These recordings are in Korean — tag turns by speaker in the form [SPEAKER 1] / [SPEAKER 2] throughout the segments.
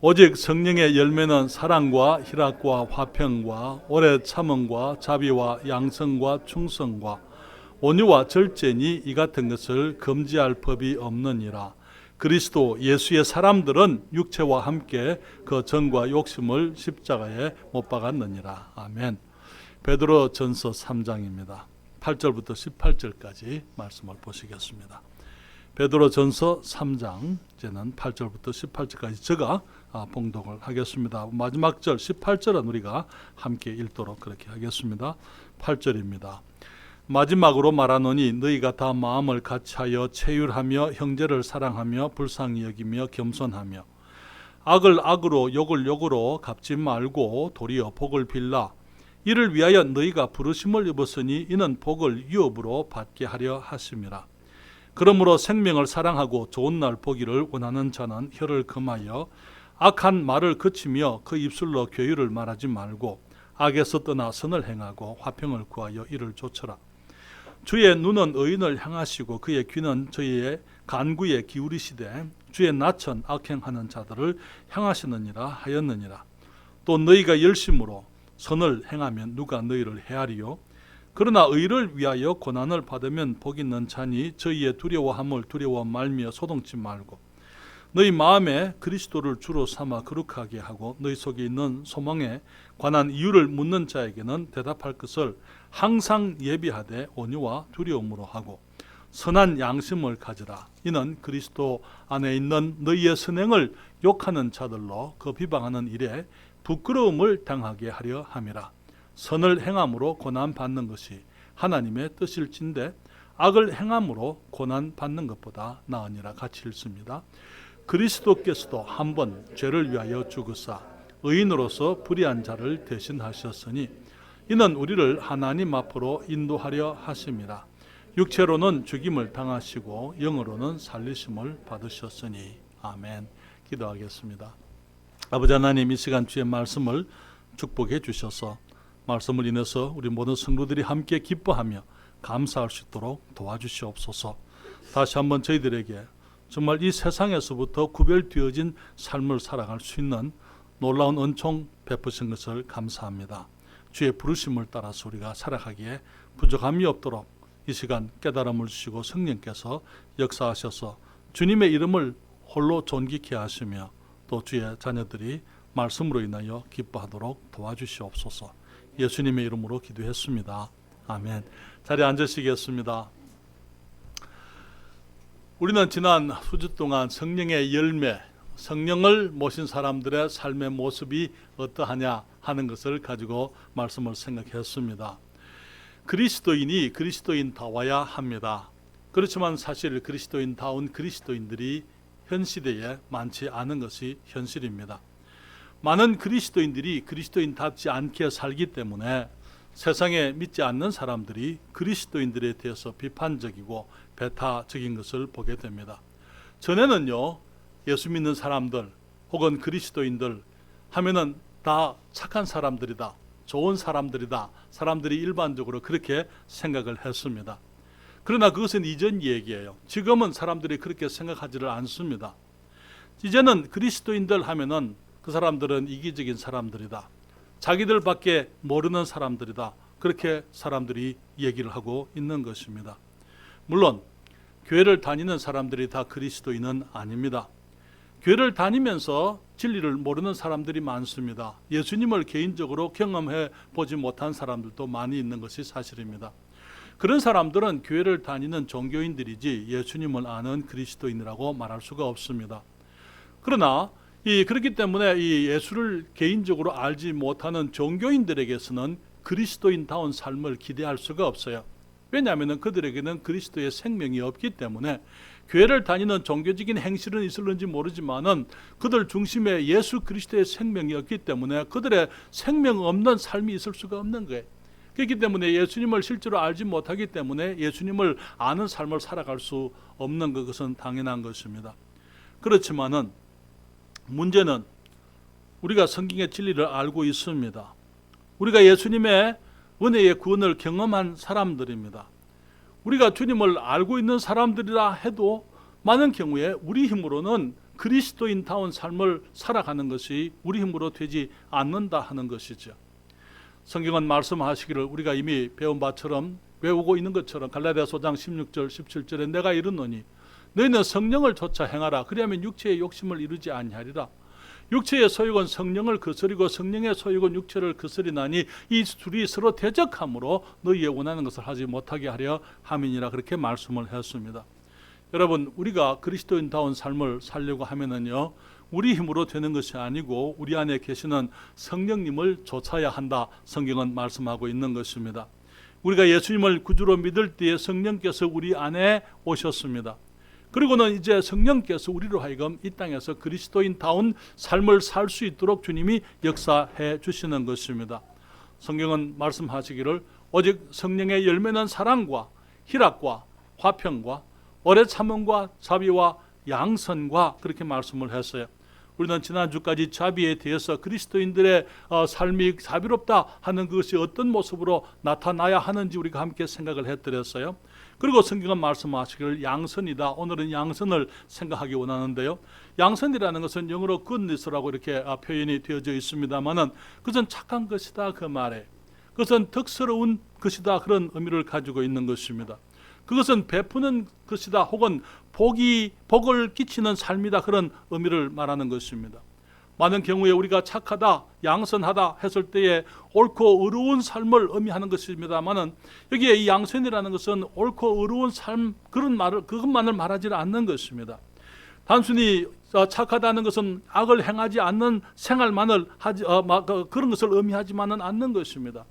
[SPEAKER 1] 오직 성령의 열매는 사랑과 희락과 화평과 오래 참음과 자비와 양성과 충성과 온유와 절제니 이 같은 것을 금지할 법이 없느니라. 그리스도 예수의 사람들은 육체와 함께 그 정과 욕심을 십자가에 못 박았느니라. 아멘. 베드로 전서 3장입니다. 8절부터 18절까지 말씀을 보시겠습니다. 베드로 전서 3장 이제는 8절부터 18절까지 제가 봉독을 하겠습니다. 마지막 절 18절은 우리가 함께 읽도록 그렇게 하겠습니다. 8절입니다. 마지막으로 말하노니 너희가 다 마음을 같이하여 체휼하며 형제를 사랑하며 불쌍히 여기며 겸손하며 악을 악으로 욕을 욕으로 갚지 말고 도리어 복을 빌라. 이를 위하여 너희가 부르심을 입었으니 이는 복을 유업으로 받게 하려 하심이라. 그러므로 생명을 사랑하고 좋은 날 보기를 원하는 자는 혀를 금하여 악한 말을 그치며 그 입술로 교율을 말하지 말고 악에서 떠나 선을 행하고 화평을 구하여 이를 좇으라. 주의 눈은 의인을 향하시고 그의 귀는 저희의 간구에 기울이시되 주의 낯은 악행하는 자들을 향하시느니라 하였느니라. 또 너희가 열심으로 선을 행하면 누가 너희를 헤아리요? 그러나 의를 위하여 고난을 받으면 복 있는 자니 저희의 두려워함을 두려워 말며 소동치 말고 너희 마음에 그리스도를 주로 삼아 거룩하게 하고 너희 속에 있는 소망에 관한 이유를 묻는 자에게는 대답할 것을 항상 예비하되 온유와 두려움으로 하고 선한 양심을 가지라. 이는 그리스도 안에 있는 너희의 선행을 욕하는 자들로 그 비방하는 일에 부끄러움을 당하게 하려 함이라. 선을 행함으로 고난 받는 것이 하나님의 뜻일진데 악을 행함으로 고난 받는 것보다 나으니라. 같이 읽습니다. 그리스도께서도 한 번 죄를 위하여 죽으사 의인으로서 불의한 자를 대신하셨으니 이는 우리를 하나님 앞으로 인도하려 하심이라. 육체로는 죽임을 당하시고 영으로는 살리심을 받으셨으니. 아멘. 기도하겠습니다. 아버지 하나님, 이 시간 주의 말씀을 축복해 주셔서 말씀을 인해서 우리 모든 성도들이 함께 기뻐하며 감사할 수 있도록 도와주시옵소서. 다시 한번 저희들에게 정말 이 세상에서부터 구별되어진 삶을 살아갈 수 있는 놀라운 은총 베푸신 것을 감사합니다. 주의 부르심을 따라서 우리가 살아가기에 부족함이 없도록 이 시간 깨달음을 주시고 성령께서 역사하셔서 주님의 이름을 홀로 존귀케 하시며 또 주의 자녀들이 말씀으로 인하여 기뻐하도록 도와주시옵소서. 예수님의 이름으로 기도했습니다. 아멘. 자리에 앉으시겠습니다. 우리는 지난 수주 동안 성령의 열매, 성령을 모신 사람들의 삶의 모습이 어떠하냐 하는 것을 가지고 말씀을 생각했습니다. 그리스도인이 그리스도인다워야 합니다. 그렇지만 사실 그리스도인다운 그리스도인들이 현 시대에 많지 않은 것이 현실입니다. 많은 그리스도인들이 그리스도인답지 않게 살기 때문에 세상에 믿지 않는 사람들이 그리스도인들에 대해서 비판적이고 배타적인 것을 보게 됩니다. 전에는요, 예수 믿는 사람들 혹은 그리스도인들 하면은 다 착한 사람들이다, 좋은 사람들이다, 사람들이 일반적으로 그렇게 생각을 했습니다. 그러나 그것은 이전 얘기예요. 지금은 사람들이 그렇게 생각하지를 않습니다. 이제는 그리스도인들 하면은 그 사람들은 이기적인 사람들이다, 자기들밖에 모르는 사람들이다, 그렇게 사람들이 얘기를 하고 있는 것입니다. 물론 교회를 다니는 사람들이 다 그리스도인은 아닙니다. 교회를 다니면서 진리를 모르는 사람들이 많습니다. 예수님을 개인적으로 경험해 보지 못한 사람들도 많이 있는 것이 사실입니다. 그런 사람들은 교회를 다니는 종교인들이지 예수님을 아는 그리스도인이라고 말할 수가 없습니다. 그러나 그렇기 때문에 이 예수를 개인적으로 알지 못하는 종교인들에게서는 그리스도인다운 삶을 기대할 수가 없어요. 왜냐하면 그들에게는 그리스도의 생명이 없기 때문에 교회를 다니는 종교적인 행실은 있을는지 모르지만은 그들 중심에 예수 그리스도의 생명이 없기 때문에 그들의 생명 없는 삶이 있을 수가 없는 거예요. 그렇기 때문에 예수님을 실제로 알지 못하기 때문에 예수님을 아는 삶을 살아갈 수 없는 것은 당연한 것입니다. 그렇지만은 문제는 우리가 성경의 진리를 알고 있습니다. 우리가 예수님의 은혜의 구원을 경험한 사람들입니다. 우리가 주님을 알고 있는 사람들이라 해도 많은 경우에 우리 힘으로는 그리스도인다운 삶을 살아가는 것이 우리 힘으로 되지 않는다 하는 것이죠. 성경은 말씀하시기를 우리가 이미 배운 바처럼 외우고 있는 것처럼 갈라디아서 5장 16절 17절에 내가 이르노니 너희는 성령을 좇아 행하라. 그리하면 육체의 욕심을 이루지 아니하리라. 육체의 소욕은 성령을 거스리고 성령의 소욕은 육체를 거스리나니 이 둘이 서로 대적함으로 너희의 원하는 것을 하지 못하게 하려 함이니라. 그렇게 말씀을 했습니다. 여러분, 우리가 그리스도인다운 삶을 살려고 하면은요, 우리 힘으로 되는 것이 아니고 우리 안에 계시는 성령님을 좇아야 한다. 성경은 말씀하고 있는 것입니다. 우리가 예수님을 구주로 믿을 때에 성령께서 우리 안에 오셨습니다. 그리고는 이제 성령께서 우리로 하여금 이 땅에서 그리스도인다운 삶을 살 수 있도록 주님이 역사해 주시는 것입니다. 성경은 말씀하시기를 오직 성령의 열매는 사랑과 희락과 화평과 오래 참음과 자비와 양선과 그렇게 말씀을 했어요. 우리는 지난주까지 자비에 대해서 그리스도인들의 삶이 자비롭다 하는 것이 어떤 모습으로 나타나야 하는지 우리가 함께 생각을 해드렸어요. 그리고 성경은 말씀하시기를 양선이다. 오늘은 양선을 생각하기 원하는데요. 양선이라는 것은 영어로 goodness라고 이렇게 표현이 되어져 있습니다만은 그것은 착한 것이다 그 말에, 그것은 덕스러운 것이다 그런 의미를 가지고 있는 것입니다. 그것은 베푸는 것이다 혹은 복을 끼치는 삶이다 그런 의미를 말하는 것입니다. 많은 경우에 우리가 착하다, 양선하다 했을 때에 옳고 의로운 삶을 의미하는 것입니다만은 여기에 이 양선이라는 것은 옳고 의로운 삶 그것만을 말하지 않는 것입니다. 단순히 착하다는 것은 악을 행하지 않는 생활만을 그런 것을 의미하지만은 않는 것입니다.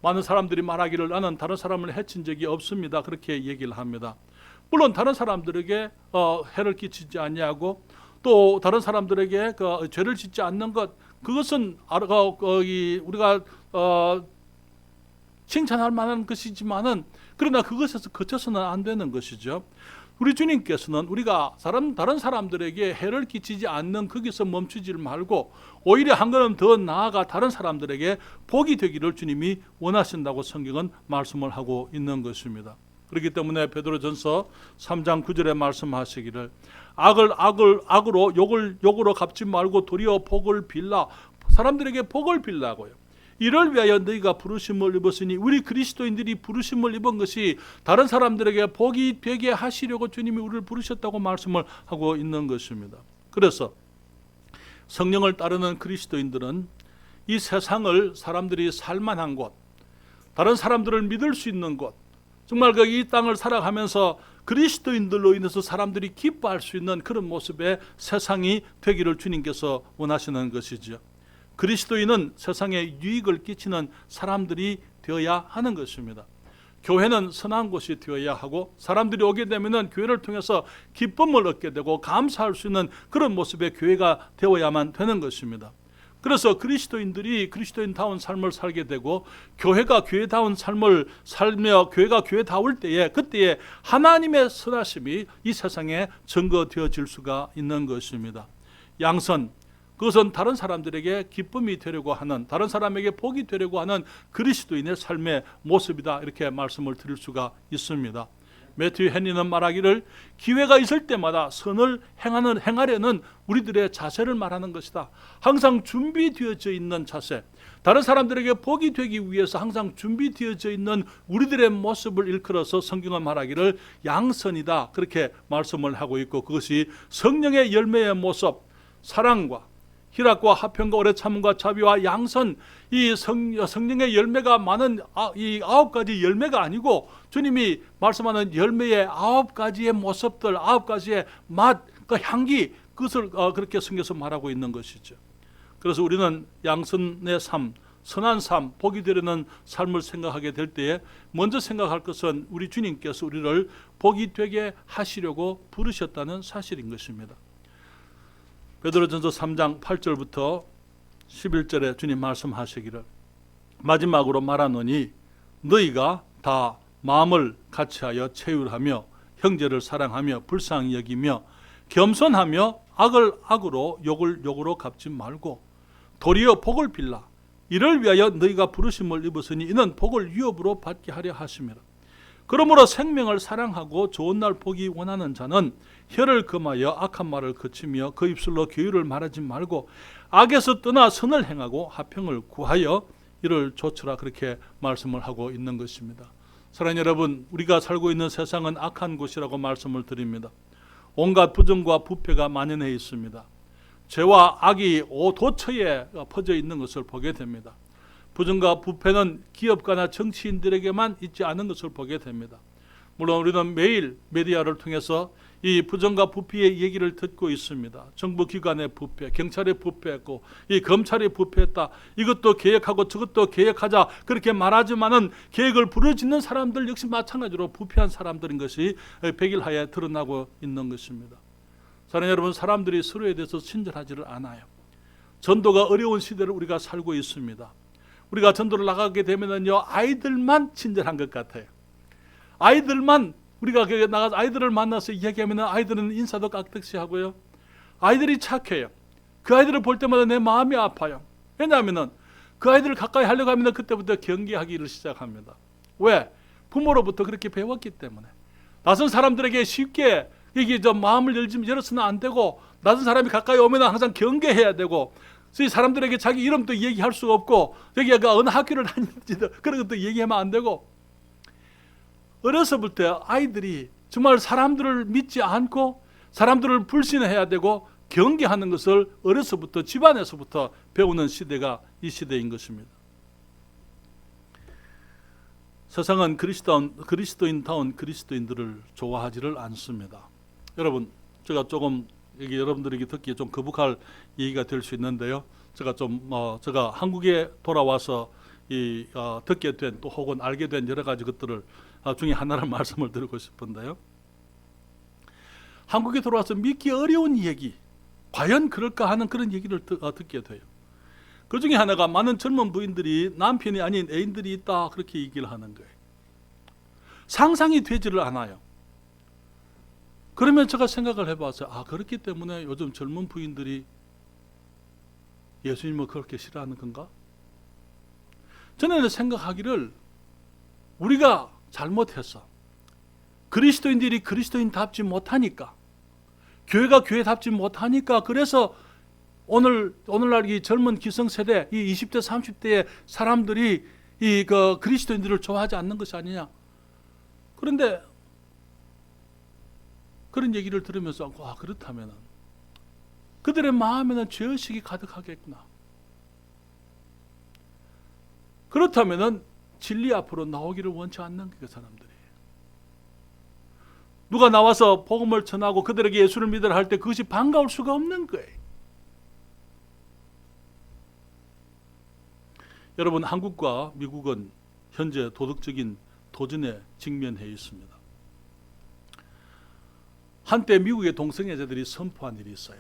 [SPEAKER 1] 많은 사람들이 말하기를 나는 다른 사람을 해친 적이 없습니다. 그렇게 얘기를 합니다. 물론 다른 사람들에게 해를 끼치지 아니하고 또 다른 사람들에게 죄를 짓지 않는 것, 그것은 우리가 칭찬할 만한 것이지만은 그러나 그것에서 그쳐서는 안 되는 것이죠. 우리 주님께서는 우리가 다른 사람들에게 해를 끼치지 않는 거기서 멈추지 말고 오히려 한 걸음 더 나아가 다른 사람들에게 복이 되기를 주님이 원하신다고 성경은 말씀을 하고 있는 것입니다. 그렇기 때문에 베드로전서 3장 9절에 말씀하시기를 악을 악으로 욕을 욕으로 갚지 말고 도리어 복을 빌라. 사람들에게 복을 빌라고요. 이를 위하여 너희가 부르심을 입었으니 우리 그리스도인들이 부르심을 입은 것이 다른 사람들에게 복이 되게 하시려고 주님이 우리를 부르셨다고 말씀을 하고 있는 것입니다. 그래서 성령을 따르는 그리스도인들은 이 세상을 사람들이 살만한 곳, 다른 사람들을 믿을 수 있는 곳, 정말 이 땅을 살아가면서 그리스도인들로 인해서 사람들이 기뻐할 수 있는 그런 모습의 세상이 되기를 주님께서 원하시는 것이죠. 그리스도인은 세상에 유익을 끼치는 사람들이 되어야 하는 것입니다. 교회는 선한 곳이 되어야 하고 사람들이 오게 되면 교회를 통해서 기쁨을 얻게 되고 감사할 수 있는 그런 모습의 교회가 되어야만 되는 것입니다. 그래서 그리스도인들이 그리스도인다운 삶을 살게 되고 교회가 교회다운 삶을 살며 교회가 교회다울 때에 그때에 하나님의 선하심이 이 세상에 증거되어질 수가 있는 것입니다. 양선, 그것은 다른 사람들에게 기쁨이 되려고 하는, 다른 사람에게 복이 되려고 하는 그리스도인의 삶의 모습이다 이렇게 말씀을 드릴 수가 있습니다. 매튜 헨리는 말하기를 기회가 있을 때마다 선을 행하려는 우리들의 자세를 말하는 것이다. 항상 준비되어져 있는 자세, 다른 사람들에게 복이 되기 위해서 항상 준비되어져 있는 우리들의 모습을 일컬어서 성경은 말하기를 양선이다 그렇게 말씀을 하고 있고, 그것이 성령의 열매의 모습, 사랑과 희락과 화평과 오래 참음과 자비와 양선, 이 성령의 열매가 많은 이 9가지 열매가 아니고 주님이 말씀하는 열매의 9가지의 모습들, 9가지의 맛, 그 향기, 그것을 그렇게 성경에서 말하고 있는 것이죠. 그래서 우리는 양선의 삶, 선한 삶, 복이 되려는 삶을 생각하게 될 때에 먼저 생각할 것은 우리 주님께서 우리를 복이 되게 하시려고 부르셨다는 사실인 것입니다. 베드로전서 3장 8절부터 11절에 주님 말씀하시기를 마지막으로 말하노니 너희가 다 마음을 같이하여 체휼하며 형제를 사랑하며 불쌍히 여기며 겸손하며 악을 악으로 욕을 욕으로 갚지 말고 도리어 복을 빌라. 이를 위하여 너희가 부르심을 입었으니 이는 복을 유업으로 받게 하려 하심이라. 그러므로 생명을 사랑하고 좋은 날 보기 원하는 자는 혀를 금하여 악한 말을 그치며 그 입술로 교율을 말하지 말고 악에서 떠나 선을 행하고 화평을 구하여 이를 좇으라, 그렇게 말씀을 하고 있는 것입니다. 사랑하는 여러분, 우리가 살고 있는 세상은 악한 곳이라고 말씀을 드립니다. 온갖 부정과 부패가 만연해 있습니다. 죄와 악이 도처에 퍼져 있는 것을 보게 됩니다. 부정과 부패는 기업가나 정치인들에게만 있지 않은 것을 보게 됩니다. 물론 우리는 매일 메디아를 통해서 이 부정과 부패의 얘기를 듣고 있습니다. 정부 기관의 부패, 경찰의 부패했고 이 검찰이 부패했다, 이것도 개혁하고 저것도 개혁하자, 그렇게 말하지만은 계획을 부르짖는 사람들 역시 마찬가지로 부패한 사람들인 것이 백일하에 드러나고 있는 것입니다. 사랑하는 여러분, 사람들이 서로에 대해서 친절하지를 않아요. 전도가 어려운 시대를 우리가 살고 있습니다. 우리가 전도를 나가게 되면은요, 아이들만 친절한 것 같아요. 아이들만, 우리가 나가서 아이들을 만나서 이야기하면 아이들은 인사도 깍듯이 하고요. 아이들이 착해요. 그 아이들을 볼 때마다 내 마음이 아파요. 왜냐하면 그 아이들을 가까이 하려고 하면 그때부터 경계하기를 시작합니다. 왜? 부모로부터 그렇게 배웠기 때문에. 낯선 사람들에게 쉽게 이게 마음을 열어서는 안 되고, 낯선 사람이 가까이 오면 항상 경계해야 되고, 사람들에게 자기 이름도 얘기할 수가 없고, 여기가 어느 학교를 다니는지도 그런 것도 얘기하면 안 되고, 어려서부터 아이들이 정말 사람들을 믿지 않고 사람들을 불신해야 되고 경계하는 것을 어려서부터 집안에서부터 배우는 시대가 이 시대인 것입니다. 세상은 그리스도인다운 그리스도인들을 좋아하지를 않습니다. 여러분, 제가 조금 여러분들에게 듣기에 좀 거북할 얘기가 될 수 있는데요. 제가 한국에 돌아와서 듣게 된, 또 혹은 알게 된 여러 가지 것들을 중에 하나를 말씀을 드리고 싶은데요. 한국에 돌아와서 믿기 어려운 얘기, 과연 그럴까 하는 그런 얘기를 듣게 돼요. 그 중에 하나가 많은 젊은 부인들이 남편이 아닌 애인들이 있다, 그렇게 얘기를 하는 거예요. 상상이 되지를 않아요. 그러면 제가 생각을 해봤어요. 그렇기 때문에 요즘 젊은 부인들이 예수님을 그렇게 싫어하는 건가? 저는 생각하기를, 우리가 잘못해서 그리스도인들이 그리스도인답지 못하니까, 교회가 교회답지 못하니까, 그래서 오늘날 이 젊은 기성세대, 이 20대 30대의 사람들이 그리스도인들을 좋아하지 않는 것이 아니냐. 그런데 그런 얘기를 들으면서 그렇다면 그들의 마음에는 죄의식이 가득하겠구나. 그렇다면 진리 앞으로 나오기를 원치 않는 그 사람들이, 누가 나와서 복음을 전하고 그들에게 예수를 믿으라 할 때 그것이 반가울 수가 없는 거예요. 여러분, 한국과 미국은 현재 도덕적인 도전에 직면해 있습니다. 한때 미국의 동성애자들이 선포한 일이 있어요.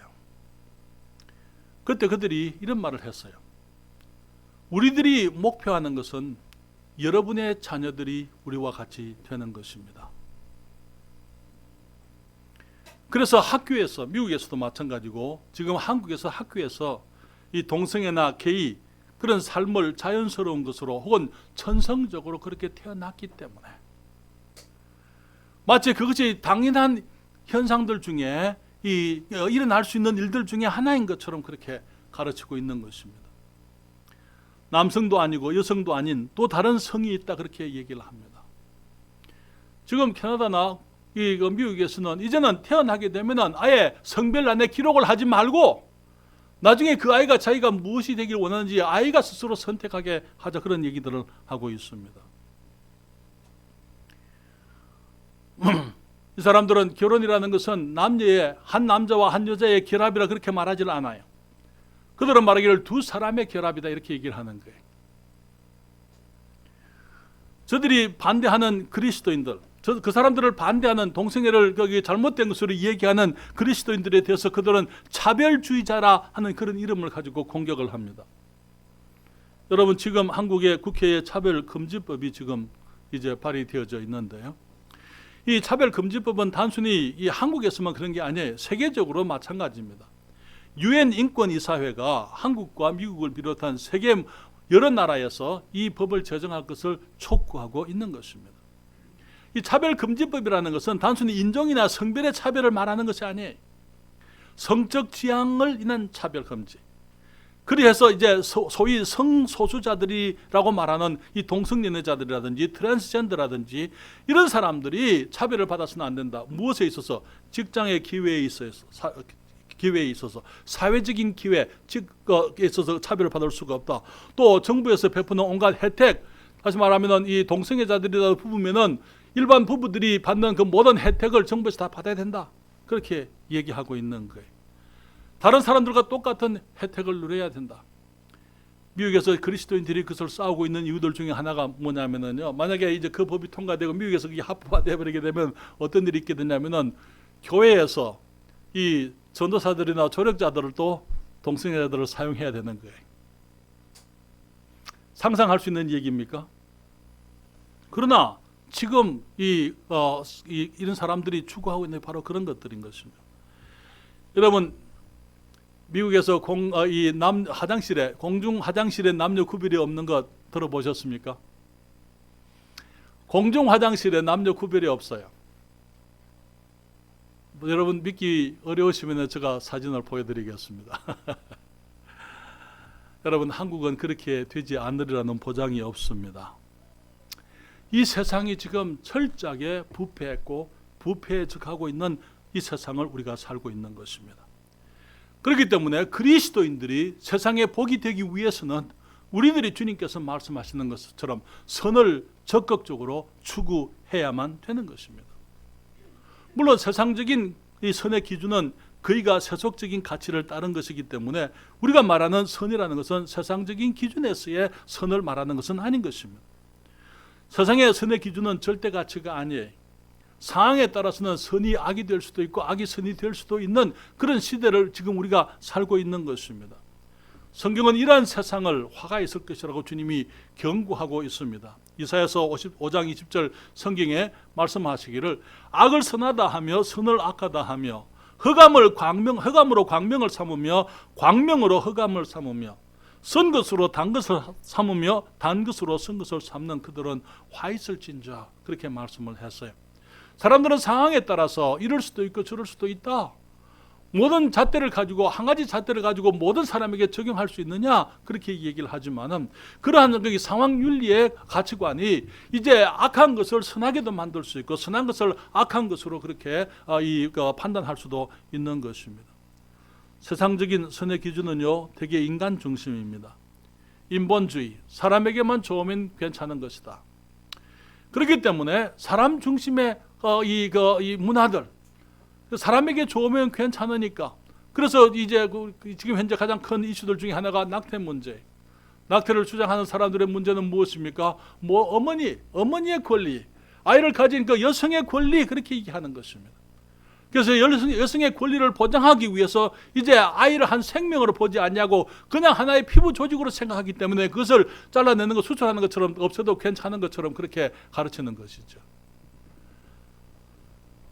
[SPEAKER 1] 그때 그들이 이런 말을 했어요. 우리들이 목표하는 것은 여러분의 자녀들이 우리와 같이 되는 것입니다. 그래서 학교에서, 미국에서도 마찬가지고 지금 한국에서 학교에서 이 동성애나 게이, 그런 삶을 자연스러운 것으로 혹은 천성적으로 그렇게 태어났기 때문에 마치 그것이 당연한 현상들 중에 일어날 수 있는 일들 중에 하나인 것처럼 그렇게 가르치고 있는 것입니다. 남성도 아니고 여성도 아닌 또 다른 성이 있다, 그렇게 얘기를 합니다. 지금 캐나다나 미국에서는 이제는 태어나게 되면 아예 성별란에 기록을 하지 말고 나중에 그 아이가 자기가 무엇이 되길 원하는지 아이가 스스로 선택하게 하자, 그런 얘기들을 하고 있습니다. 이 사람들은 결혼이라는 것은 한 남자와 한 여자의 결합이라 그렇게 말하지 않아요. 그들은 말하기를 두 사람의 결합이다, 이렇게 얘기를 하는 거예요. 저들이 반대하는 그리스도인들, 그 사람들을 반대하는, 동성애를 잘못된 것으로 얘기하는 그리스도인들에 대해서 그들은 차별주의자라 하는 그런 이름을 가지고 공격을 합니다. 여러분, 지금 한국의 국회에 차별금지법이 지금 이제 발의되어져 있는데요. 이 차별금지법은 단순히 이 한국에서만 그런 게 아니에요. 세계적으로 마찬가지입니다. 유엔 인권이사회가 한국과 미국을 비롯한 세계 여러 나라에서 이 법을 제정할 것을 촉구하고 있는 것입니다. 이 차별금지법이라는 것은 단순히 인종이나 성별의 차별을 말하는 것이 아니에요. 성적 지향을 인한 차별금지. 그래서 이제 소위 성소수자들이라고 말하는 이 동성연애자들이라든지 트랜스젠더라든지 이런 사람들이 차별을 받아서는 안 된다. 무엇에 있어서? 직장의 기회에 있어서 사회적인 기회에 있어서 차별을 받을 수가 없다. 또 정부에서 베푸는 온갖 혜택, 다시 말하면 이 동성애자들이라 부부면은 일반 부부들이 받는 그 모든 혜택을 정부에서 다 받아야 된다. 그렇게 얘기하고 있는 거예요. 다른 사람들과 똑같은 혜택을 누려야 된다. 미국에서 그리스도인들이 그것을 싸우고 있는 이유들 중에 하나가 뭐냐면은요, 만약에 이제 그 법이 통과되고 미국에서 그게 합법화되어 버리게 되면 어떤 일이 있게 되냐면은 교회에서 이 전도사들이나 조력자들을 또 동성애자들을 사용해야 되는 거예요. 상상할 수 있는 얘기입니까? 그러나 지금 이런 사람들이 추구하고 있는 바로 그런 것들인 것입니다. 여러분, 미국에서 공중 화장실에 남녀 구별이 없는 것 들어보셨습니까? 공중 화장실에 남녀 구별이 없어요. 여러분 믿기 어려우시면 제가 사진을 보여드리겠습니다. 여러분, 한국은 그렇게 되지 않으리라는 보장이 없습니다. 이 세상이 지금 철저하게 부패했고 부패해져가고 있는 이 세상을 우리가 살고 있는 것입니다. 그렇기 때문에 그리스도인들이 세상에 복이 되기 위해서는 우리들이 주님께서 말씀하시는 것처럼 선을 적극적으로 추구해야만 되는 것입니다. 물론 세상적인 이 선의 기준은 그이가 세속적인 가치를 따른 것이기 때문에 우리가 말하는 선이라는 것은 세상적인 기준에서의 선을 말하는 것은 아닌 것입니다. 세상의 선의 기준은 절대 가치가 아니에요. 상황에 따라서는 선이 악이 될 수도 있고 악이 선이 될 수도 있는 그런 시대를 지금 우리가 살고 있는 것입니다. 성경은 이러한 세상을 화가 있을 것이라고 주님이 경고하고 있습니다. 이사야서 55장 20절 성경에 말씀하시기를 악을 선하다 하며 선을 악하다 하며 흑암으로 광명을 삼으며 광명으로 흑암을 삼으며 선 것으로 단 것을 삼으며 단 것으로 선 것을 삼는 그들은 화 있을진저, 그렇게 말씀을 했어요. 사람들은 상황에 따라서 이럴 수도 있고 저럴 수도 있다. 모든 잣대를 가지고, 한 가지 잣대를 가지고 모든 사람에게 적용할 수 있느냐, 그렇게 얘기를 하지만은 그러한 상황 윤리의 가치관이 이제 악한 것을 선하게도 만들 수 있고 선한 것을 악한 것으로 그렇게 판단할 수도 있는 것입니다. 세상적인 선의 기준은요, 대개 인간 중심입니다. 인본주의, 사람에게만 좋으면 괜찮은 것이다. 그렇기 때문에 사람 중심의 이 문화들, 사람에게 좋으면 괜찮으니까. 그래서 이제 지금 현재 가장 큰 이슈들 중에 하나가 낙태 문제. 낙태를 주장하는 사람들의 문제는 무엇입니까? 어머니의 권리, 아이를 가진 그 여성의 권리, 그렇게 얘기하는 것입니다. 그래서 여성의 권리를 보장하기 위해서 이제 아이를 한 생명으로 보지 않냐고 그냥 하나의 피부 조직으로 생각하기 때문에 그것을 잘라내는 것, 수술하는 것처럼 없어도 괜찮은 것처럼 그렇게 가르치는 것이죠.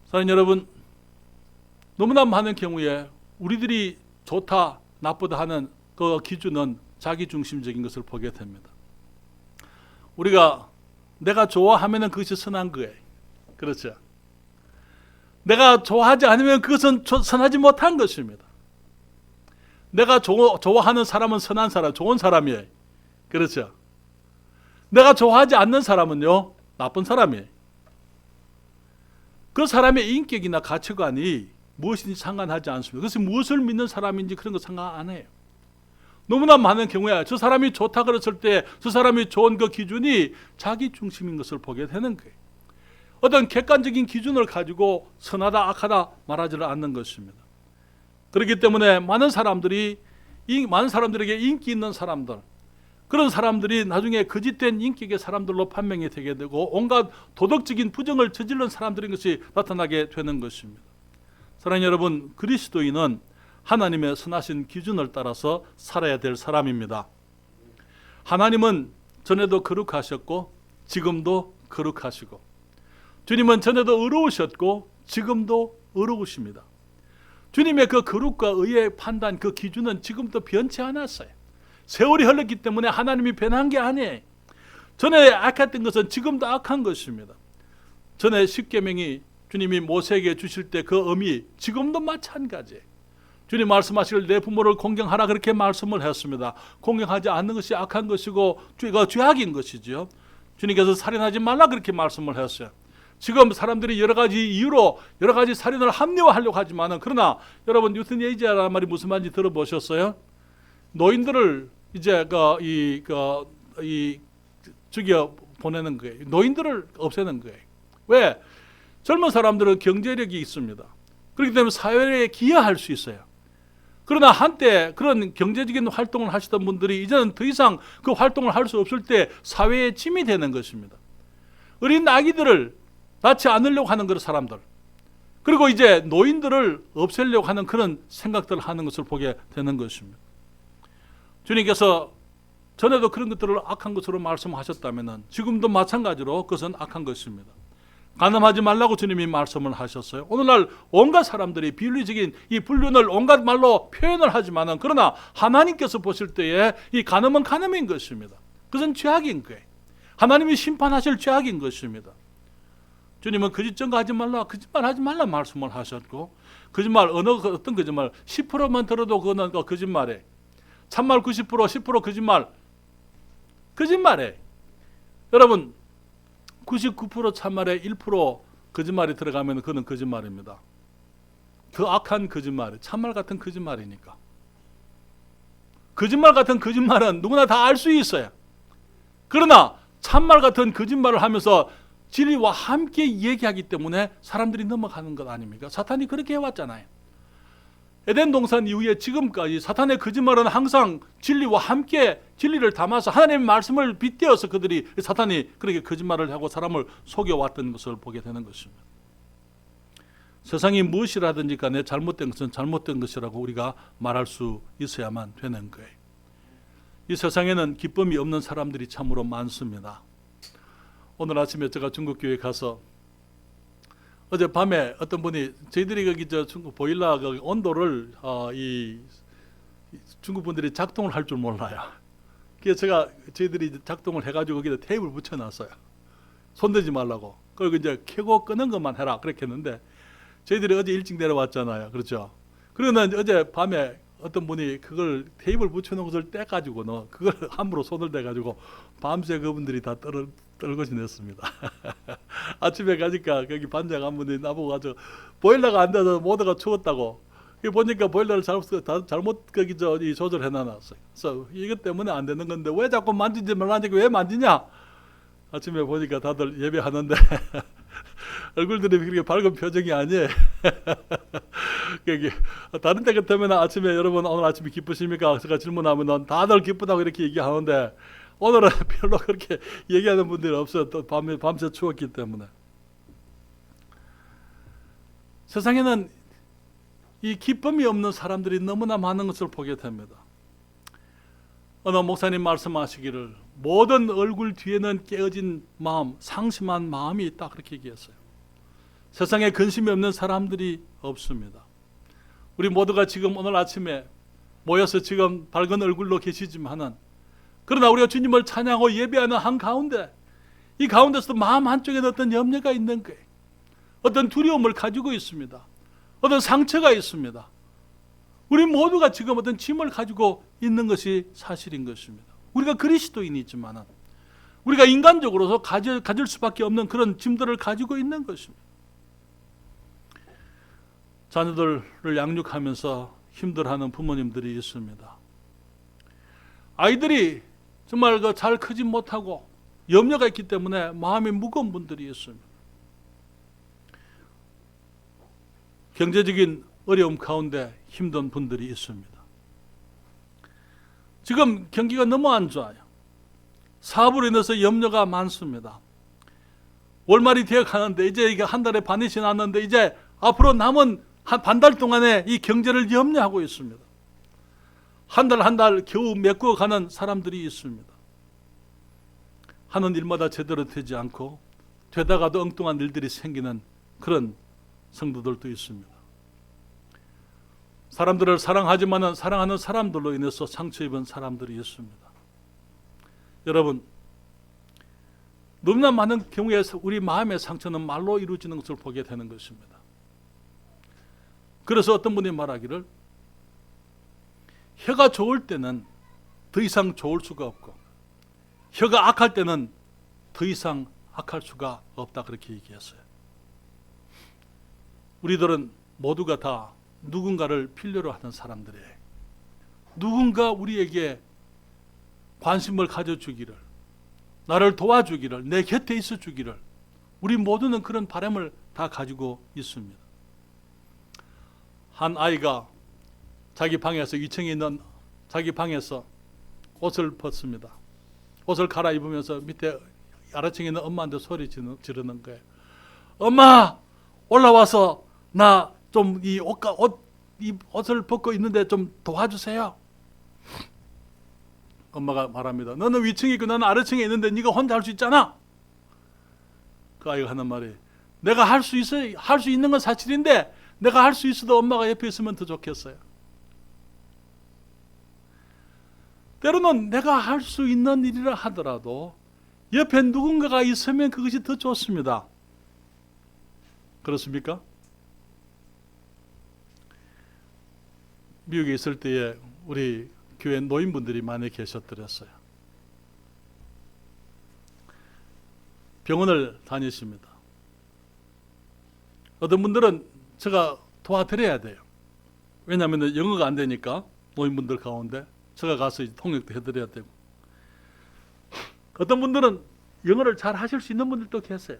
[SPEAKER 1] 사랑하는 여러분, 너무나 많은 경우에 우리들이 좋다, 나쁘다 하는 그 기준은 자기중심적인 것을 보게 됩니다. 우리가 내가 좋아하면 그것이 선한 거예요. 그렇죠? 내가 좋아하지 않으면 그것은 선하지 못한 것입니다. 내가 좋아하는 사람은 선한 사람, 좋은 사람이에요. 그렇죠? 내가 좋아하지 않는 사람은요, 나쁜 사람이에요. 그 사람의 인격이나 가치관이 무엇인지 상관하지 않습니다. 그것이 무엇을 믿는 사람인지 그런 거 상관 안 해요. 너무나 많은 경우에 저 사람이 좋다 그랬을 때 저 사람이 좋은 그 기준이 자기 중심인 것을 보게 되는 거예요. 어떤 객관적인 기준을 가지고 선하다 악하다 말하지를 않는 것입니다. 그렇기 때문에 많은 사람들에게 인기 있는 사람들, 그런 사람들이 나중에 거짓된 인격의 사람들로 판명이 되게 되고 온갖 도덕적인 부정을 저지른 사람들인 것이 나타나게 되는 것입니다. 사랑하는 여러분, 그리스도인은 하나님의 선하신 기준을 따라서 살아야 될 사람입니다. 하나님은 전에도 거룩하셨고 지금도 거룩하시고, 주님은 전에도 의로우셨고 지금도 의로우십니다. 주님의 그 거룩과 의의 판단, 그 기준은 지금도 변치 않았어요. 세월이 흘렀기 때문에 하나님이 변한 게 아니에요. 전에 악했던 것은 지금도 악한 것입니다. 전에 십계명이 주님이 모세에게 주실 때 그 의미 지금도 마찬가지예요. 주님 말씀하시길 내 부모를 공경하라 그렇게 말씀을 했습니다. 공경하지 않는 것이 악한 것이고 죄가 죄악인 것이죠. 주님께서 살인하지 말라 그렇게 말씀을 했어요. 지금 사람들이 여러 가지 이유로 여러 가지 살인을 합리화하려고 하지만은, 그러나 여러분 유태네이지아라는 말이 무슨 말인지 들어보셨어요? 노인들을 이제 죽여 보내는 거예요. 노인들을 없애는 거예요. 왜? 젊은 사람들은 경제력이 있습니다. 그렇기 때문에 사회에 기여할 수 있어요. 그러나 한때 그런 경제적인 활동을 하시던 분들이 이제는 더 이상 그 활동을 할 수 없을 때 사회의 짐이 되는 것입니다. 어린 아기들을 낳지 않으려고 하는 그런 사람들, 그리고 이제 노인들을 없애려고 하는 그런 생각들을 하는 것을 보게 되는 것입니다. 주님께서 전에도 그런 것들을 악한 것으로 말씀하셨다면 지금도 마찬가지로 그것은 악한 것입니다. 간음하지 말라고 주님이 말씀을 하셨어요. 오늘날 온갖 사람들이 비윤리적인 이 불륜을 온갖 말로 표현을 하지만은, 그러나 하나님께서 보실 때에 이 간음은 간음인 것입니다. 그것은 죄악인 거예요. 하나님이 심판하실 죄악인 것입니다. 주님은 거짓 증거하지 말라, 거짓말하지 말라 말씀을 하셨고, 거짓말 어떤 거짓말 10%만 들어도 그거는 거짓말에, 참말 90%, 10% 거짓말에. 여러분 99% 참말에 1% 거짓말이 들어가면 그건 거짓말입니다. 더 악한 거짓말, 참말 같은 거짓말이니까. 거짓말 같은 거짓말은 누구나 다 알 수 있어요. 그러나 참말 같은 거짓말을 하면서 진리와 함께 얘기하기 때문에 사람들이 넘어가는 것 아닙니까? 사탄이 그렇게 해왔잖아요. 에덴 동산 이후에 지금까지 사탄의 거짓말은 항상 진리와 함께 진리를 담아서 하나님의 말씀을 빗대어서 그들이, 사탄이 그렇게 거짓말을 하고 사람을 속여왔던 것을 보게 되는 것입니다. 세상이 무엇이라든지 간에 잘못된 것은 잘못된 것이라고 우리가 말할 수 있어야만 되는 거예요. 이 세상에는 기쁨이 없는 사람들이 참으로 많습니다. 오늘 아침에 제가 중국교회 가서 어젯밤에 어떤 분이 저희들이 거기 중국 보일러 거기 온도를 이 중국 분들이 작동을 할 줄 몰라요. 그래서 저희들이 작동을 해가지고 거기다 테이블 붙여놨어요. 손대지 말라고. 그리고 이제 켜고 끄는 것만 해라 그렇게 했는데, 저희들이 어제 일찍 내려왔잖아요. 그렇죠? 그러면 어제 밤에 어떤 분이 그걸 테이블 붙여놓은 것을 떼가지고는 그걸 함부로 손을 대가지고 밤새 그분들이 다 떨고 지냈습니다. 아침에 가니까 거기 반장 한 분이 나보고 가서 보일러가 안 돼서 모두가 추웠다고. 보니까 보일러를 잘못 거기 조절해 놔놨어요. 그래서 이것 때문에 안 되는 건데 왜 자꾸 만지지 말라니까 왜 만지냐? 아침에 보니까 다들 예배하는데 얼굴들이 그렇게 밝은 표정이 아니에요. 다른 때 같으면 아침에 여러분 오늘 아침에 기쁘십니까? 제가 질문하면 다들 기쁘다고 이렇게 얘기하는데, 오늘은 별로 그렇게 얘기하는 분들이 없어요. 또 밤새 추웠기 때문에. 세상에는 이 기쁨이 없는 사람들이 너무나 많은 것을 보게 됩니다. 어느 목사님 말씀하시기를 모든 얼굴 뒤에는 깨어진 마음, 상심한 마음이 있다 그렇게 얘기했어요. 세상에 근심이 없는 사람들이 없습니다. 우리 모두가 지금 오늘 아침에 모여서 지금 밝은 얼굴로 계시지만은, 그러나 우리가 주님을 찬양하고 예배하는 한가운데, 이 가운데서도 마음 한쪽에는 어떤 염려가 있는 거예요. 어떤 두려움을 가지고 있습니다. 어떤 상처가 있습니다. 우리 모두가 지금 어떤 짐을 가지고 있는 것이 사실인 것입니다. 우리가 그리스도인이지만은 우리가 인간적으로서 가질 수밖에 없는 그런 짐들을 가지고 있는 것입니다. 자녀들을 양육하면서 힘들어하는 부모님들이 있습니다. 아이들이 정말 잘 크지 못하고 염려가 있기 때문에 마음이 무거운 분들이 있습니다. 경제적인 어려움 가운데 힘든 분들이 있습니다. 지금 경기가 너무 안 좋아요. 사업으로 인해서 염려가 많습니다. 월말이 되어 가는데 이제 이게 한 달에 반이 지났는데 이제 앞으로 남은 한 반달 동안에 이 경제를 염려하고 있습니다. 한 달 한 달 겨우 메꾸어 가는 사람들이 있습니다. 하는 일마다 제대로 되지 않고 되다가도 엉뚱한 일들이 생기는 그런 성도들도 있습니다. 사람들을 사랑하지만은 사랑하는 사람들로 인해서 상처 입은 사람들이 있습니다. 여러분, 너무나 많은 경우에 우리 마음의 상처는 말로 이루어지는 것을 보게 되는 것입니다. 그래서 어떤 분이 말하기를 혀가 좋을 때는 더 이상 좋을 수가 없고 혀가 악할 때는 더 이상 악할 수가 없다, 그렇게 얘기했어요. 우리들은 모두가 다 누군가를 필요로 하는 사람들이에요. 누군가 우리에게 관심을 가져주기를, 나를 도와주기를, 내 곁에 있어주기를, 우리 모두는 그런 바람을 다 가지고 있습니다. 한 아이가 자기 방에서 2층에 있는 자기 방에서 옷을 벗습니다. 옷을 갈아입으면서 밑에 아래층에 있는 엄마한테 소리 지르는 거예요. 엄마, 올라와서 나 좀 이 옷을 벗고 있는데 좀 도와주세요. 엄마가 말합니다. 너는 위층에 있고 나는 아래층에 있는데 네가 혼자 할 수 있잖아. 그 아이가 하는 말이, 내가 할 수 있는 건 사실인데 내가 할 수 있어도 엄마가 옆에 있으면 더 좋겠어요. 때로는 내가 할 수 있는 일이라 하더라도 옆에 누군가가 있으면 그것이 더 좋습니다. 그렇습니까? 미국에 있을 때에 우리 교회 노인분들이 많이 계셨더랬어요. 병원을 다니십니다. 어떤 분들은 제가 도와드려야 돼요. 왜냐하면 영어가 안 되니까 노인분들 가운데 제가 가서 이제 통역도 해드려야 되고, 어떤 분들은 영어를 잘 하실 수 있는 분들도 계세요.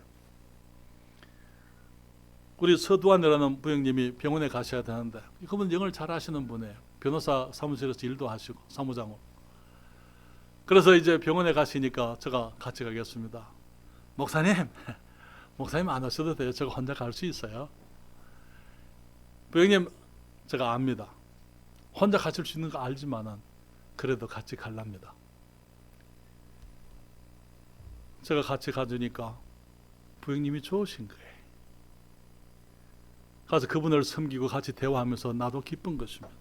[SPEAKER 1] 우리 서두환이라는 부장님이 병원에 가셔야 되는데 그분 영어를 잘 하시는 분이에요. 변호사 사무실에서 일도 하시고 사무장으로. 그래서 이제 병원에 가시니까 제가 같이 가겠습니다. 목사님 안 오셔도 돼요. 제가 혼자 갈 수 있어요. 부장님, 제가 압니다. 혼자 가실 수 있는 거 알지만은 그래도 같이 갈랍니다. 제가 같이 가주니까 부장님이 좋으신 거예요. 가서 그분을 섬기고 같이 대화하면서 나도 기쁜 것입니다.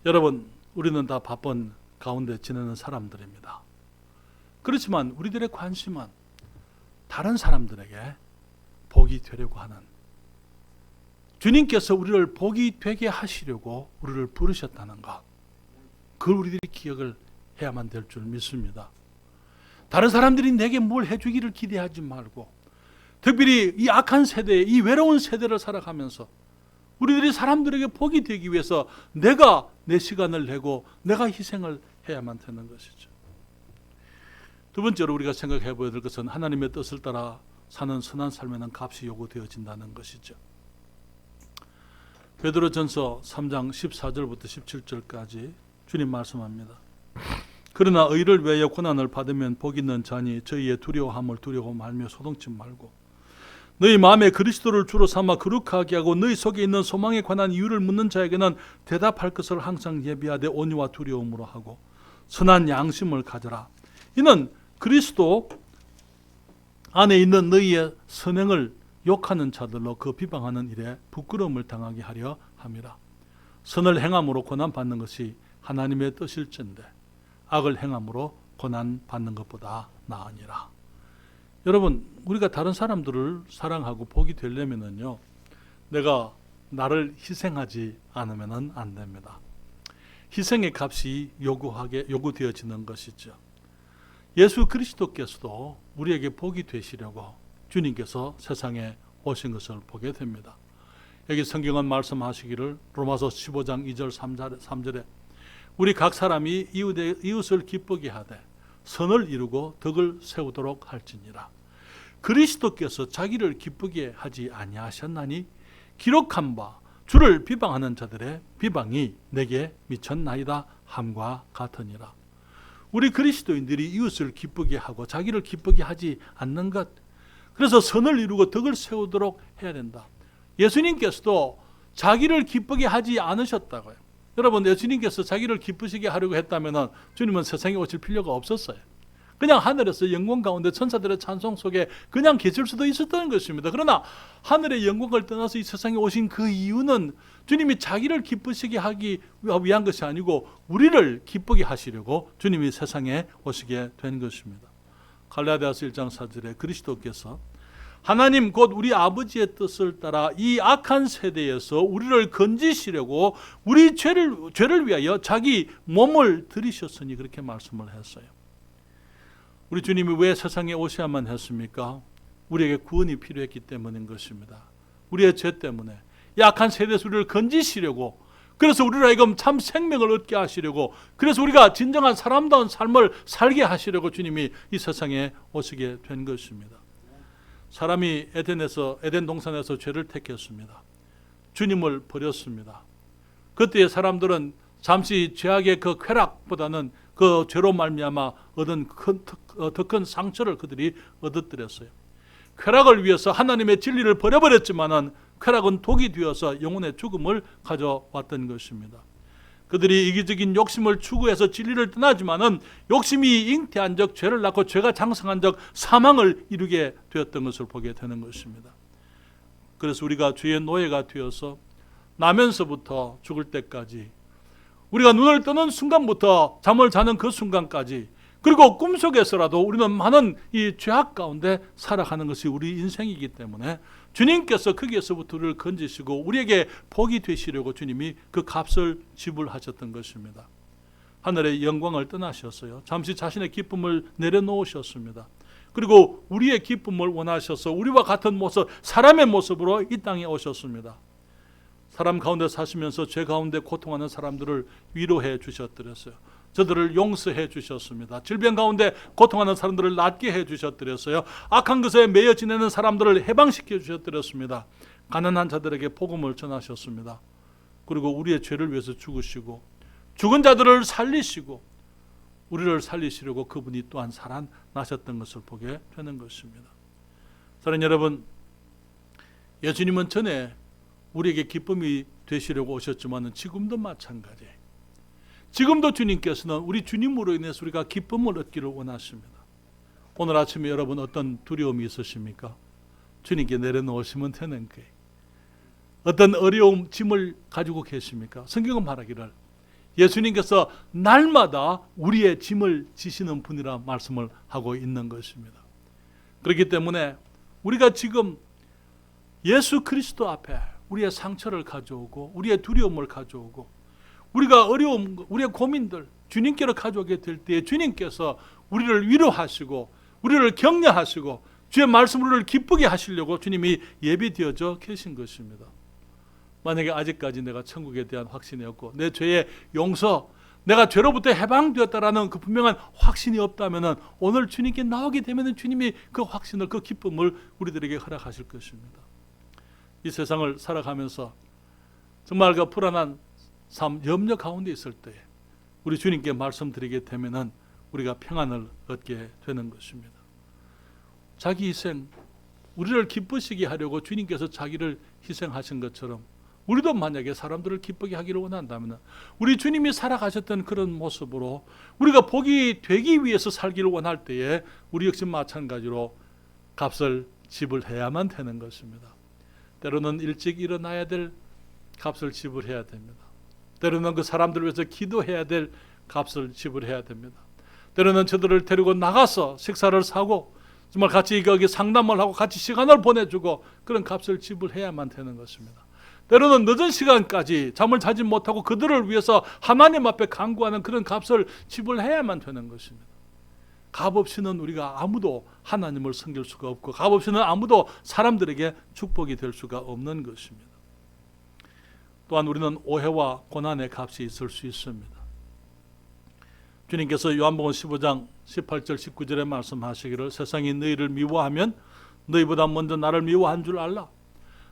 [SPEAKER 1] 여러분, 우리는 다 바쁜 가운데 지내는 사람들입니다. 그렇지만 우리들의 관심은 다른 사람들에게 복이 되려고 하는, 주님께서 우리를 복이 되게 하시려고 우리를 부르셨다는 것, 그걸 우리들이 기억을 해야만 될 줄 믿습니다. 다른 사람들이 내게 뭘 해주기를 기대하지 말고, 특별히 이 악한 세대, 이 외로운 세대를 살아가면서 우리들이 사람들에게 복이 되기 위해서 내가 내 시간을 내고 내가 희생을 해야만 되는 것이죠. 두 번째로 우리가 생각해 보아야 될 것은 하나님의 뜻을 따라 사는 선한 삶에는 값이 요구되어진다는 것이죠. 베드로전서 3장 14절부터 17절까지 주님 말씀합니다. 그러나 의를 위하여 고난을 받으면 복 있는 자니 저희의 두려워함을 두려워 말며 소동치 말고 너희 마음에 그리스도를 주로 삼아 거룩하게 하고 너희 속에 있는 소망에 관한 이유를 묻는 자에게는 대답할 것을 항상 예비하되 온유와 두려움으로 하고 선한 양심을 가져라. 이는 그리스도 안에 있는 너희의 선행을 욕하는 자들로 그 비방하는 일에 부끄러움을 당하게 하려 함이라. 선을 행함으로 고난받는 것이 하나님의 뜻일진데 악을 행함으로 고난받는 것보다 나으니라. 여러분, 우리가 다른 사람들을 사랑하고 복이 되려면요, 내가 나를 희생하지 않으면 안 됩니다. 희생의 값이 요구되어지는 것이죠. 예수 그리스도께서도 우리에게 복이 되시려고 주님께서 세상에 오신 것을 보게 됩니다. 여기 성경은 말씀하시기를 로마서 15장 2절 3절에 우리 각 사람이 이웃을 기쁘게 하되 선을 이루고 덕을 세우도록 할지니라. 그리스도께서 자기를 기쁘게 하지 아니하셨나니 기록한 바 주를 비방하는 자들의 비방이 내게 미쳤나이다 함과 같으니라. 우리 그리스도인들이 이웃을 기쁘게 하고 자기를 기쁘게 하지 않는 것, 그래서 선을 이루고 덕을 세우도록 해야 된다. 예수님께서도 자기를 기쁘게 하지 않으셨다고요. 여러분, 예수님께서 자기를 기쁘시게 하려고 했다면 주님은 세상에 오실 필요가 없었어요. 그냥 하늘에서 영광 가운데 천사들의 찬송 속에 그냥 계실 수도 있었던 것입니다. 그러나 하늘의 영광을 떠나서 이 세상에 오신 그 이유는 주님이 자기를 기쁘시게 하기 위한 것이 아니고 우리를 기쁘게 하시려고 주님이 세상에 오시게 된 것입니다. 갈라디아서 1장 4절에 그리스도께서 하나님 곧 우리 아버지의 뜻을 따라 이 악한 세대에서 우리를 건지시려고 우리 죄를 위하여 자기 몸을 들이셨으니 그렇게 말씀을 했어요. 우리 주님이 왜 세상에 오셔야만 했습니까? 우리에게 구원이 필요했기 때문인 것입니다. 우리의 죄 때문에 이 악한 세대에서 우리를 건지시려고, 그래서 우리를 하여금 참 생명을 얻게 하시려고, 그래서 우리가 진정한 사람다운 삶을 살게 하시려고 주님이 이 세상에 오시게 된 것입니다. 사람이 에덴 동산에서 죄를 택했습니다. 주님을 버렸습니다. 그때의 사람들은 잠시 죄악의 그 쾌락보다는 그 죄로 말미암아 얻은 더 큰 상처를 그들이 얻어들였어요. 쾌락을 위해서 하나님의 진리를 버려버렸지만은 쾌락은 독이 되어서 영혼의 죽음을 가져왔던 것입니다. 그들이 이기적인 욕심을 추구해서 진리를 떠나지만은 욕심이 잉태한 적, 죄를 낳고 죄가 장성한 적 사망을 이루게 되었던 것을 보게 되는 것입니다. 그래서 우리가 죄의 노예가 되어서 나면서부터 죽을 때까지, 우리가 눈을 뜨는 순간부터 잠을 자는 그 순간까지, 그리고 꿈속에서라도 우리는 많은 이 죄악 가운데 살아가는 것이 우리 인생이기 때문에 주님께서 거기에서부터 우리를 건지시고 우리에게 복이 되시려고 주님이 그 값을 지불하셨던 것입니다. 하늘의 영광을 떠나셨어요. 잠시 자신의 기쁨을 내려놓으셨습니다. 그리고 우리의 기쁨을 원하셔서 우리와 같은 모습, 사람의 모습으로 이 땅에 오셨습니다. 사람 가운데 사시면서 죄 가운데 고통하는 사람들을 위로해 주셨더랬어요. 저들을 용서해 주셨습니다. 질병 가운데 고통하는 사람들을 낫게 해 주셨더랬어요. 악한 것에 매여 지내는 사람들을 해방시켜 주셨더랬습니다. 가난한 자들에게 복음을 전하셨습니다. 그리고 우리의 죄를 위해서 죽으시고 죽은 자들을 살리시고 우리를 살리시려고 그분이 또한 살아나셨던 것을 보게 되는 것입니다. 사랑하는 여러분, 예수님은 전에 우리에게 기쁨이 되시려고 오셨지만 지금도 마찬가지예요. 지금도 주님께서는 우리 주님으로 인해서 우리가 기쁨을 얻기를 원하십니다. 오늘 아침에 여러분 어떤 두려움이 있으십니까? 주님께 내려놓으시면 되는 거예요. 어떤 어려움, 짐을 가지고 계십니까? 성경은 말하기를 예수님께서 날마다 우리의 짐을 지시는 분이라 말씀을 하고 있는 것입니다. 그렇기 때문에 우리가 지금 예수 그리스도 앞에 우리의 상처를 가져오고 우리의 두려움을 가져오고 우리가 어려움, 우리의 고민들 주님께로 가져오게 될 때에 주님께서 우리를 위로하시고 우리를 격려하시고 주의 말씀으로 우리를 기쁘게 하시려고 주님이 예비되어져 계신 것입니다. 만약에 아직까지 내가 천국에 대한 확신이 없고 내 죄의 용서, 내가 죄로부터 해방되었다라는 그 분명한 확신이 없다면 오늘 주님께 나오게 되면 주님이 그 확신을, 그 기쁨을 우리들에게 허락하실 것입니다. 이 세상을 살아가면서 정말 그 불안한 삶, 염려 가운데 있을 때 우리 주님께 말씀드리게 되면 우리가 평안을 얻게 되는 것입니다. 자기 희생, 우리를 기쁘시게 하려고 주님께서 자기를 희생하신 것처럼 우리도 만약에 사람들을 기쁘게 하기를 원한다면 우리 주님이 살아가셨던 그런 모습으로 우리가 복이 되기 위해서 살기를 원할 때에 우리 역시 마찬가지로 값을 지불해야만 되는 것입니다. 때로는 일찍 일어나야 될 값을 지불해야 됩니다. 때로는 그 사람들을 위해서 기도해야 될 값을 지불해야 됩니다. 때로는 저들을 데리고 나가서 식사를 사고 정말 같이 거기 상담을 하고 같이 시간을 보내주고 그런 값을 지불해야만 되는 것입니다. 때로는 늦은 시간까지 잠을 자지 못하고 그들을 위해서 하나님 앞에 간구하는 그런 값을 지불해야만 되는 것입니다. 값 없이는 우리가 아무도 하나님을 섬길 수가 없고 값 없이는 아무도 사람들에게 축복이 될 수가 없는 것입니다. 또한 우리는 오해와 고난의 값이 있을 수 있습니다. 주님께서 요한복음 15장 18절 19절에 말씀하시기를 세상이 너희를 미워하면 너희보다 먼저 나를 미워한 줄 알라.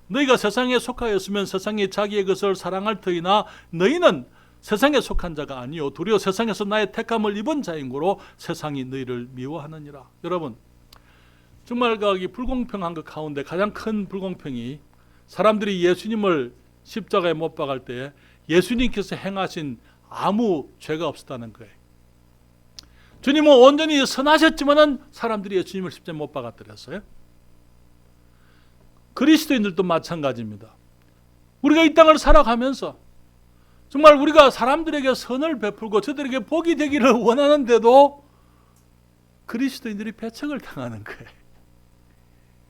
[SPEAKER 1] 너희가 세상에 속하였으면 세상이 자기의 것을 사랑할 터이나 너희는 세상에 속한 자가 아니요 도리어 세상에서 나의 택함을 입은 자인 고로 세상이 너희를 미워하느니라. 여러분, 정말 이 불공평한 것 가운데 가장 큰 불공평이 사람들이 예수님을 십자가에 못 박을 때 예수님께서 행하신 아무 죄가 없었다는 거예요. 주님은 온전히 선하셨지만 사람들이 예수님을 십자가에 못 박았더랬어요. 그리스도인들도 마찬가지입니다. 우리가 이 땅을 살아가면서 정말 우리가 사람들에게 선을 베풀고 저들에게 복이 되기를 원하는데도 그리스도인들이 배척을 당하는 거예요.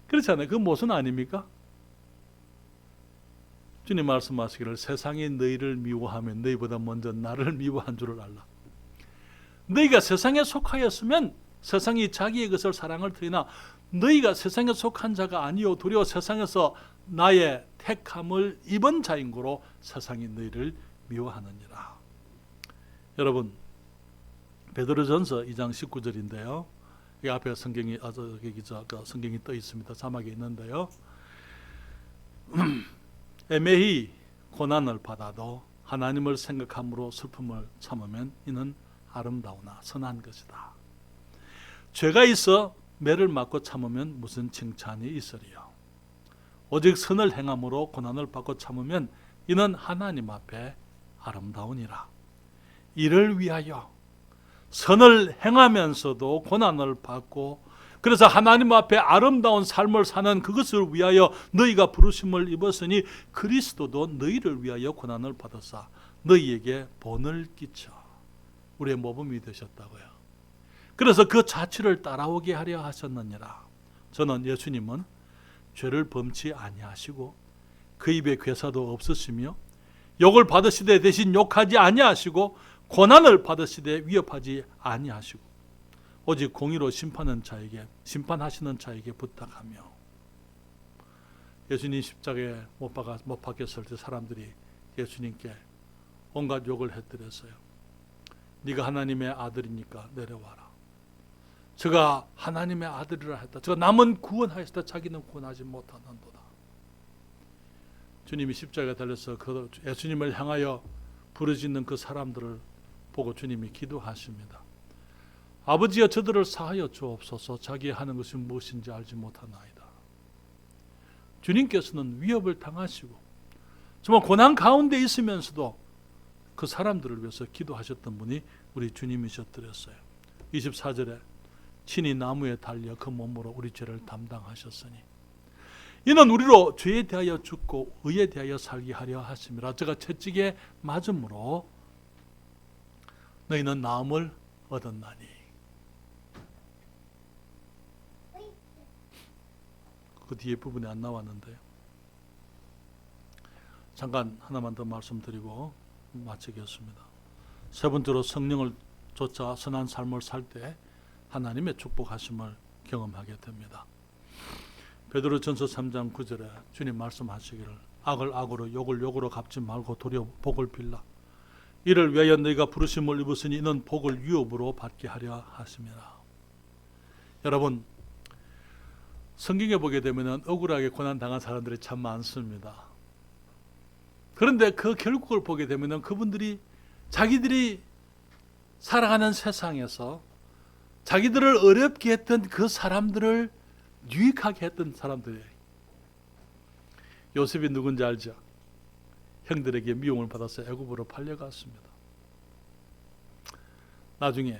[SPEAKER 1] 그렇잖아요. 그 모순 아닙니까? 주님 말씀하시기를 세상이 너희를 미워하면 너희보다 먼저 나를 미워한 줄을 알라. 너희가 세상에 속하였으면 세상이 자기의 것을 사랑을 터이나 너희가 세상에 속한 자가 아니요 도리어 세상에서 나의 택함을 입은 자인 거로 세상이 너희를 미워하느니라. 여러분, 베드로전서 2장 19절인데요. 이 앞에 성경이 성경이 떠 있습니다. 자막에 있는데요. 애매히 고난을 받아도 하나님을 생각함으로 슬픔을 참으면 이는 아름다우나 선한 것이다. 죄가 있어 매를 맞고 참으면 무슨 칭찬이 있으리요. 오직 선을 행함으로 고난을 받고 참으면 이는 하나님 앞에 아름다우니라. 이를 위하여 선을 행하면서도 고난을 받고 그래서 하나님 앞에 아름다운 삶을 사는 그것을 위하여 너희가 부르심을 입었으니 그리스도도 너희를 위하여 고난을 받으사 너희에게 본을 끼쳐 우리의 모범이 되셨다고요. 그래서 그 자취를 따라오게 하려 하셨느니라. 저는 예수님은 죄를 범치 아니하시고 그 입에 괴사도 없으시며 욕을 받으시되 대신 욕하지 아니하시고 고난을 받으시되 위협하지 아니하시고 오직 공의로 심판하시는 자에게 부탁하며. 예수님 십자가에 못 박혔을 때 사람들이 예수님께 온갖 욕을 해드렸어요. 네가 하나님의 아들이니까 내려와라. 저가 하나님의 아들이라 했다. 저가 남은 구원하였다. 자기는 구원하지 못하는도다. 주님이 십자가에 달려서 그 예수님을 향하여 부르짖는 그 사람들을 보고 주님이 기도하십니다. 아버지여 저들을 사하여 주옵소서. 자기의 하는 것이 무엇인지 알지 못하나이다. 주님께서는 위협을 당하시고 정말 고난 가운데 있으면서도 그 사람들을 위해서 기도하셨던 분이 우리 주님이셨더랬어요. 24절에 친히 나무에 달려 그 몸으로 우리 죄를 담당하셨으니 이는 우리로 죄에 대하여 죽고 의에 대하여 살게 하려 하심이라. 저가 채찍에 맞음으로 너희는 나음을 얻었나니. 그 뒤에 부분이 안 나왔는데요. 잠깐 하나만 더 말씀드리고 마치겠습니다. 세 번째로 성령을 쫓아 선한 삶을 살 때 하나님의 축복하심을 경험하게 됩니다. 베드로전서 3장 9절에 주님 말씀하시기를 악을 악으로 욕을 욕으로 갚지 말고 도리어 복을 빌라. 이를 위하여 너희가 부르심을 입으시니 이는 복을 유업으로 받게 하려 하심이라. 여러분, 성경에 보게 되면 억울하게 고난당한 사람들이 참 많습니다. 그런데 그 결국을 보게 되면 그분들이 자기들이 살아가는 세상에서 자기들을 어렵게 했던 그 사람들을 유익하게 했던 사람들이에요. 요셉이 누군지 알죠? 형들에게 미움을 받아서 애굽으로 팔려갔습니다. 나중에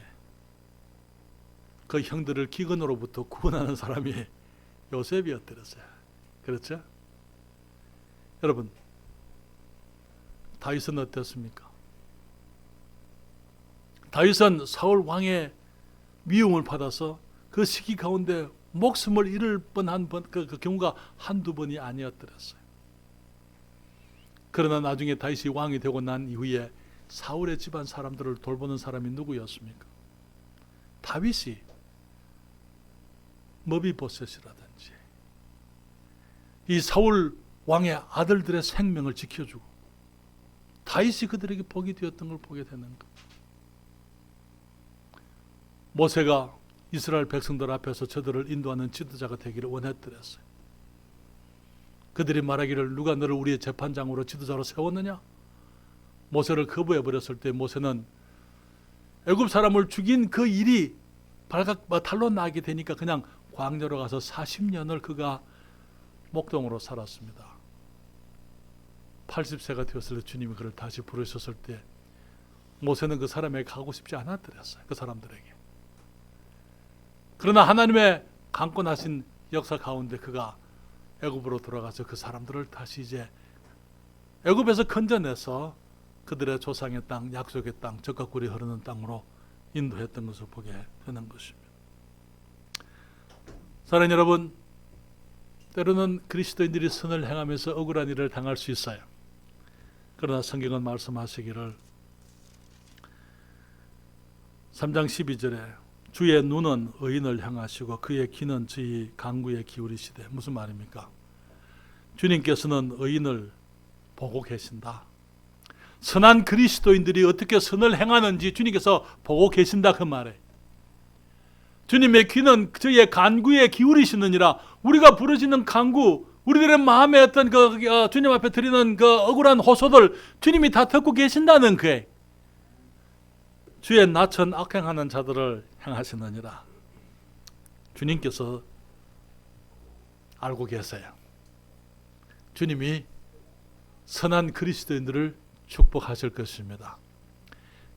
[SPEAKER 1] 그 형들을 기근으로부터 구원하는 사람이 요셉이었더랬어요. 그렇죠? 여러분, 다윗은 어땠습니까? 다윗은 사울 왕의 미움을 받아서 그 시기 가운데 목숨을 잃을 뻔한 그 경우가 한두 번이 아니었더랬어요. 그러나 나중에 다윗이 왕이 되고 난 이후에 사울의 집안 사람들을 돌보는 사람이 누구였습니까? 다윗이 머비보셋이라든지 이 사울 왕의 아들들의 생명을 지켜주고 다윗이 그들에게 복이 되었던 걸 보게 되는 것. 모세가 이스라엘 백성들 앞에서 저들을 인도하는 지도자가 되기를 원했더랬어요. 그들이 말하기를 누가 너를 우리의 재판장으로 지도자로 세웠느냐? 모세를 거부해버렸을 때 모세는 애굽 사람을 죽인 그 일이 탈로 나게 되니까 그냥 광야로 가서 40년을 그가 목동으로 살았습니다. 80세가 되었을 때 주님이 그를 다시 부르셨을 때 모세는 그 사람에게 가고 싶지 않았더랬어요. 그 사람들에게. 그러나 하나님의 강권하신 역사 가운데 그가 애굽으로 돌아가서 그 사람들을 다시 이제 애굽에서 건져내서 그들의 조상의 땅, 약속의 땅, 젖과 꿀이 흐르는 땅으로 인도했던 것을 보게 되는 것입니다. 사랑하는 여러분, 때로는 그리스도인들이 선을 행하면서 억울한 일을 당할 수 있어요. 그러나 성경은 말씀하시기를 3장 12절에 주의 눈은 의인을 향하시고 그의 귀는 저희 간구에 기울이시되, 무슨 말입니까? 주님께서는 의인을 보고 계신다. 선한 그리스도인들이 어떻게 선을 행하는지 주님께서 보고 계신다, 그 말에. 주님의 귀는 저희의 간구에 기울이시느니라. 우리가 부르짖는 간구, 우리들의 마음에 어떤 주님 앞에 드리는 그 억울한 호소들 주님이 다 듣고 계신다는 거예요. 주의 낯은 악행하는 자들을 향하시느니라. 주님께서 알고 계세요. 주님이 선한 그리스도인들을 축복하실 것입니다.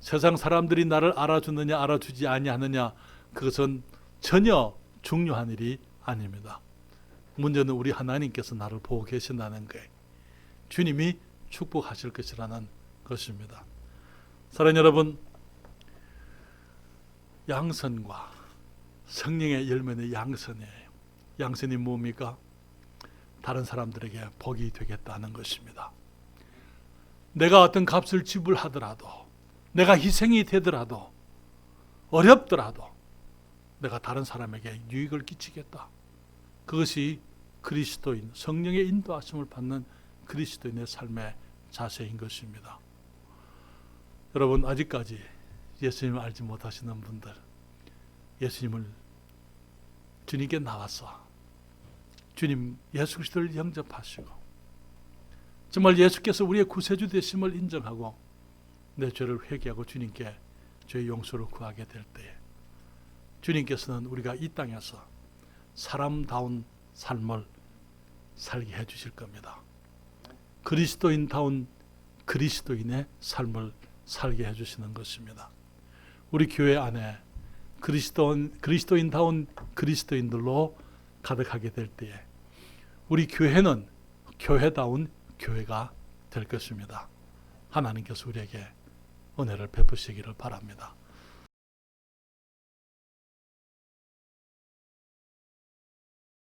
[SPEAKER 1] 세상 사람들이 나를 알아주느냐 알아주지 아니하느냐, 그것은 전혀 중요한 일이 아닙니다. 문제는 우리 하나님께서 나를 보고 계신다는 거예요. 주님이 축복하실 것이라는 것입니다. 사랑하는 여러분, 양선과 성령의 열매는 양선이에요. 양선이 뭡니까? 다른 사람들에게 복이 되겠다는 것입니다. 내가 어떤 값을 지불하더라도, 내가 희생이 되더라도, 어렵더라도 내가 다른 사람에게 유익을 끼치겠다. 그것이 그리스도인, 성령의 인도하심을 받는 그리스도인의 삶의 자세인 것입니다. 여러분, 아직까지 예수님을 알지 못하시는 분들, 예수님을 주님께 나와서 주님 예수 그리스도를 영접하시고 정말 예수께서 우리의 구세주 되심을 인정하고 내 죄를 회개하고 주님께 죄의 용서를 구하게 될 때에 주님께서는 우리가 이 땅에서 사람다운 삶을 살게 해주실 겁니다. 그리스도인다운 그리스도인의 삶을 살게 해주시는 것입니다. 우리 교회 안에 그리스도인다운 그리스도인들로 가득하게 될 때에 우리 교회는 교회다운 교회가 될 것입니다. 하나님께서 우리에게 은혜를 베푸시기를 바랍니다.